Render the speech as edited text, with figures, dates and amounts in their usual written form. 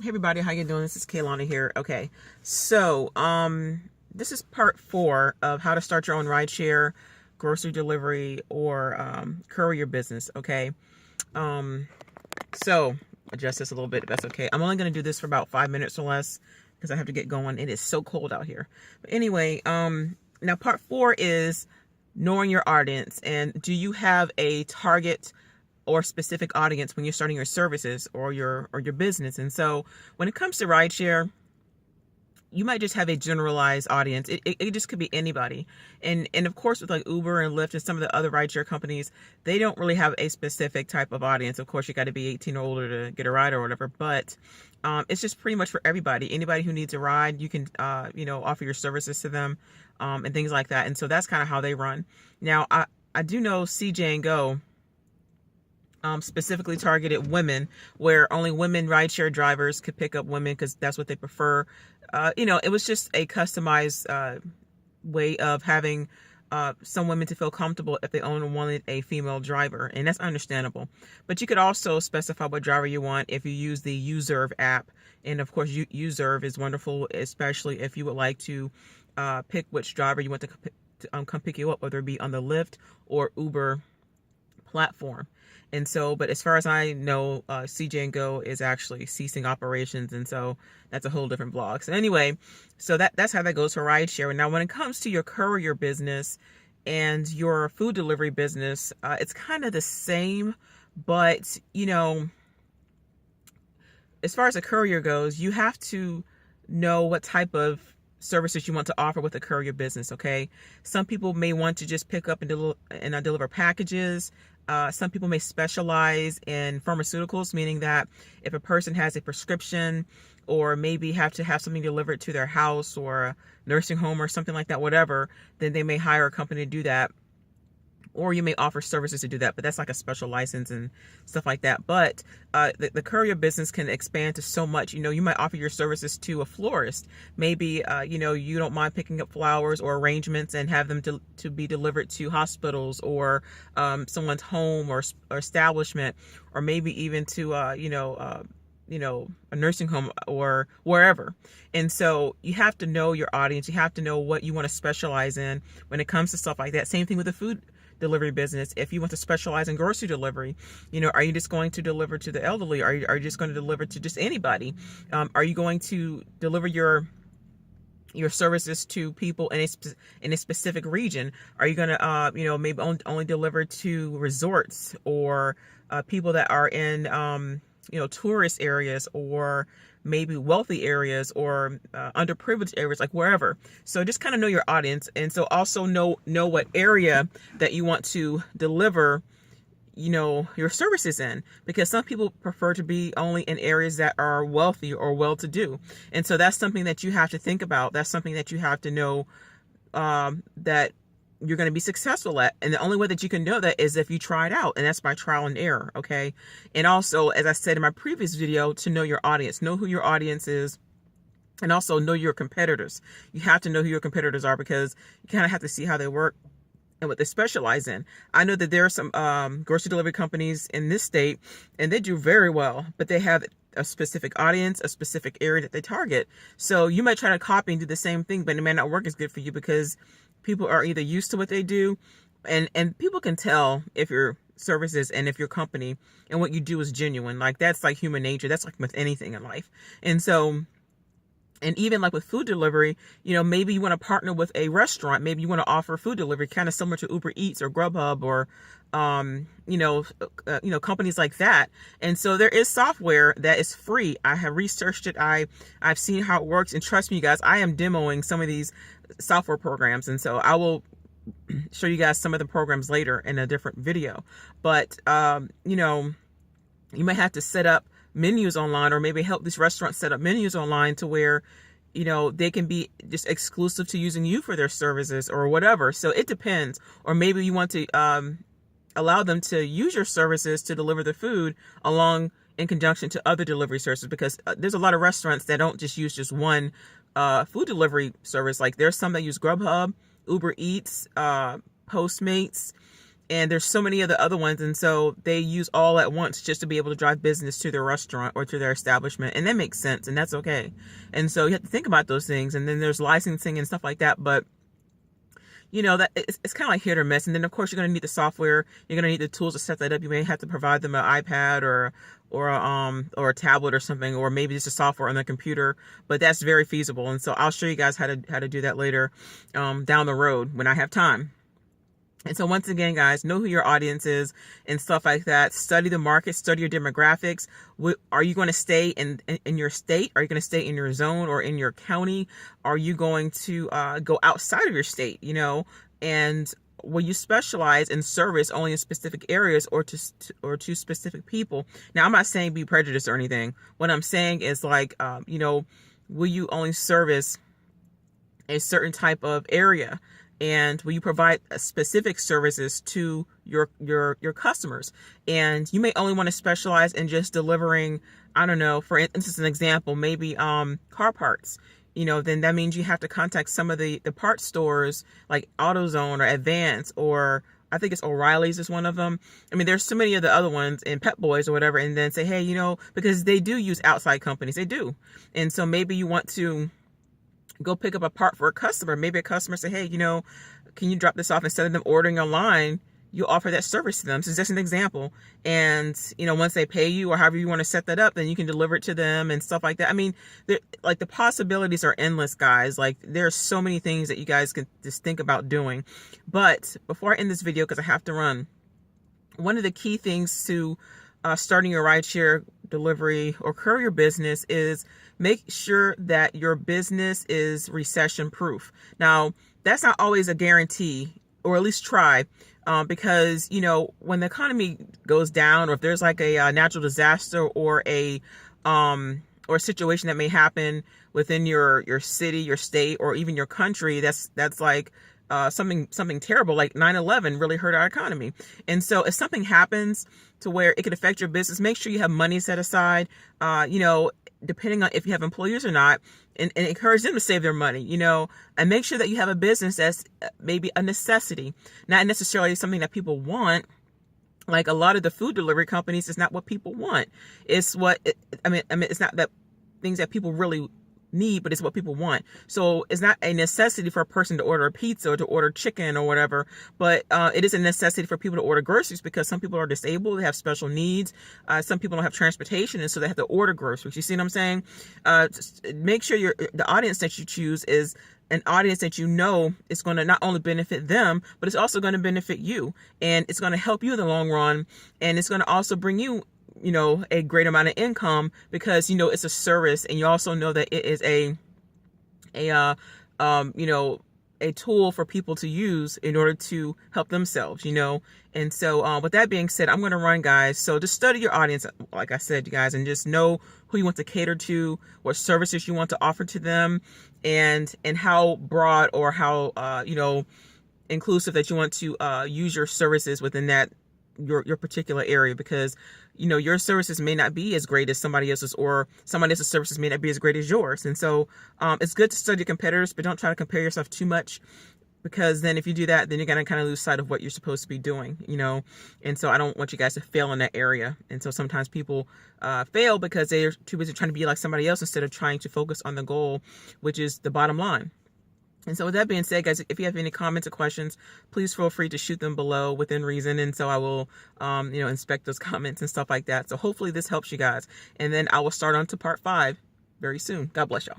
Hey everybody, how you doing? This is Kaylana here. Okay, so this is part 4 of how to start your own rideshare, grocery delivery, or courier business. Okay, um, so adjust this a little bit if that's okay. I'm only going to do this for about 5 minutes or less because I have to get going. It is so cold out here. But anyway, now part 4 is knowing your audience, and do you have a target or specific audience when you're starting your services or your business? And so when it comes to rideshare, you might just have a generalized audience. It just could be anybody. And of course, with like Uber and Lyft and some of the other rideshare companies, they don't really have a specific type of audience. Of course, you got to be 18 or older to get a ride or whatever, but it's just pretty much for everybody. Anybody who needs a ride, you can offer your services to them, and things like that. And so that's kind of how they run. Now, I do know CJ and Go specifically targeted women, where only women rideshare drivers could pick up women because that's what they prefer. It was just a customized way of having some women to feel comfortable if they only wanted a female driver, and that's understandable. But you could also specify what driver you want if you use the Userve app, and of course, Userve is wonderful, especially if you would like to pick which driver you want to come pick you up, whether it be on the Lyft or Uber platform. And so, but as far as I know, CJ and Go is actually ceasing operations, and so that's a whole different blog. So anyway, so that's how that goes for rideshare. Now, when it comes to your courier business and your food delivery business, it's kind of the same, but as far as a courier goes, you have to know what type of services you want to offer with a courier business. Okay, some people may want to just pick up and deliver packages. Some people may specialize in pharmaceuticals, meaning that if a person has a prescription or maybe have to have something delivered to their house or a nursing home or something like that, whatever, then they may hire a company to do that. Or you may offer services to do that, but that's like a special license and stuff like that. But the courier business can expand to so much. You might offer your services to a florist. Maybe, you don't mind picking up flowers or arrangements and have them to be delivered to hospitals or someone's home or establishment, or maybe even to, a nursing home or wherever. And so you have to know your audience. You have to know what you want to specialize in when it comes to stuff like that. Same thing with the food delivery business. If you want to specialize in grocery delivery, are you just going to deliver to the elderly? Are you just going to deliver to just anybody? Are you going to deliver your services to people in a specific region? Are you going to maybe only deliver to resorts or people that are in tourist areas, or maybe wealthy areas, or underprivileged areas, like wherever. So just kind of know your audience, and so also know what area that you want to deliver your services in, because some people prefer to be only in areas that are wealthy or well-to-do. And so that's something that you have to think about. That's something that you have to know that you're going to be successful at. And the only way that you can know that is if you try it out, and that's by trial and error. Okay. And also, as I said in my previous video, to know your audience, know who your audience is, and also know your competitors. You have to know who your competitors are, because you kind of have to see how they work and what they specialize in. I know that there are some grocery delivery companies in this state, and they do very well, but they have a specific audience, a specific area that they target. So you might try to copy and do the same thing, but it may not work as good for you, because people are either used to what they do, and people can tell if your services and if your company and what you do is genuine. Like, that's like human nature. That's like with anything in life. And so, and even like with food delivery, maybe you want to partner with a restaurant. Maybe you want to offer food delivery, kind of similar to Uber Eats or Grubhub or, companies like that. And so there is software that is free. I have researched it. I've seen how it works. And trust me, you guys, I am demoing some of these software programs. And so I will show you guys some of the programs later in a different video. But, you might have to set up menus online, or maybe help these restaurants set up menus online to where they can be just exclusive to using you for their services or whatever. So it depends. Or maybe you want to allow them to use your services to deliver the food along in conjunction to other delivery services, because there's a lot of restaurants that don't just use just one food delivery service. Like, there's some that use Grubhub, Uber Eats, Postmates, And there's so many of the other ones, and so they use all at once just to be able to drive business to their restaurant or to their establishment, and that makes sense, and that's okay. And so you have to think about those things. And then there's licensing and stuff like that, but that it's kind of like hit or miss. And then of course you're going to need the software, you're going to need the tools to set that up. You may have to provide them an iPad or a tablet or something, or maybe just a software on the computer, but that's very feasible. And so I'll show you guys how to do that later down the road when I have time. And so once again, guys, know who your audience is and stuff like that. Study the market, study your demographics. Are you going to stay in your state? Are you going to stay in your zone or in your county? Are you going to go outside of your state, and will you specialize in service only in specific areas or to specific people? Now, I'm not saying be prejudiced or anything. What I'm saying is will you only service a certain type of area? And will you provide specific services to your customers? And you may only want to specialize in just delivering, I don't know, for instance, an example, maybe car parts. Then that means you have to contact some of the parts stores like AutoZone or Advance, or I think it's O'Reilly's is one of them. I mean, there's so many of the other ones, and Pep Boys or whatever, and then say, hey, because they do use outside companies. They do. And so maybe you want to go pick up a part for a customer. Maybe a customer say, hey, can you drop this off? Instead of them ordering online, you offer that service to them. So it's just an example. And, once they pay you or however you want to set that up, then you can deliver it to them and stuff like that. I mean, the possibilities are endless, guys. Like, there's so many things that you guys can just think about doing. But before I end this video, because I have to run, one of the key things to starting your rideshare delivery or courier business is make sure that your business is recession proof. Now, that's not always a guarantee, or at least try, because when the economy goes down, or if there's like a natural disaster or a situation that may happen within your city, your state, or even your country, that's like something terrible, like 9/11 really hurt our economy. And so if something happens to where it could affect your business, make sure you have money set aside, depending on if you have employees or not, and encourage them to save their money, and make sure that you have a business that's maybe a necessity, not necessarily something that people want. Like a lot of the food delivery companies, it's not what people want. It's it's not that things that people really need, but it's what people want. So it's not a necessity for a person to order a pizza or to order chicken or whatever, but it is a necessity for people to order groceries, because some people are disabled, they have special needs, some people don't have transportation, and so they have to order groceries. You see what I'm saying? Make sure the audience that you choose is an audience that is going to not only benefit them, but it's also going to benefit you, and it's going to help you in the long run, and it's going to also bring you a great amount of income, because it's a service, and you also know that it is a tool for people to use in order to help themselves, And so with that being said, I'm going to run, guys. So just study your audience, like I said, you guys, and just know who you want to cater to, what services you want to offer to them, and how broad or how inclusive that you want to use your services within that your particular area, because your services may not be as great as somebody else's, or somebody else's services may not be as great as yours. And so it's good to study competitors, but don't try to compare yourself too much, because then if you do that, then you're going to kind of lose sight of what you're supposed to be doing, And so I don't want you guys to fail in that area. And so sometimes people fail because they're too busy trying to be like somebody else instead of trying to focus on the goal, which is the bottom line. And so with that being said, guys, if you have any comments or questions, please feel free to shoot them below within reason. And so I will, inspect those comments and stuff like that. So hopefully this helps you guys. And then I will start on to part 5 very soon. God bless y'all.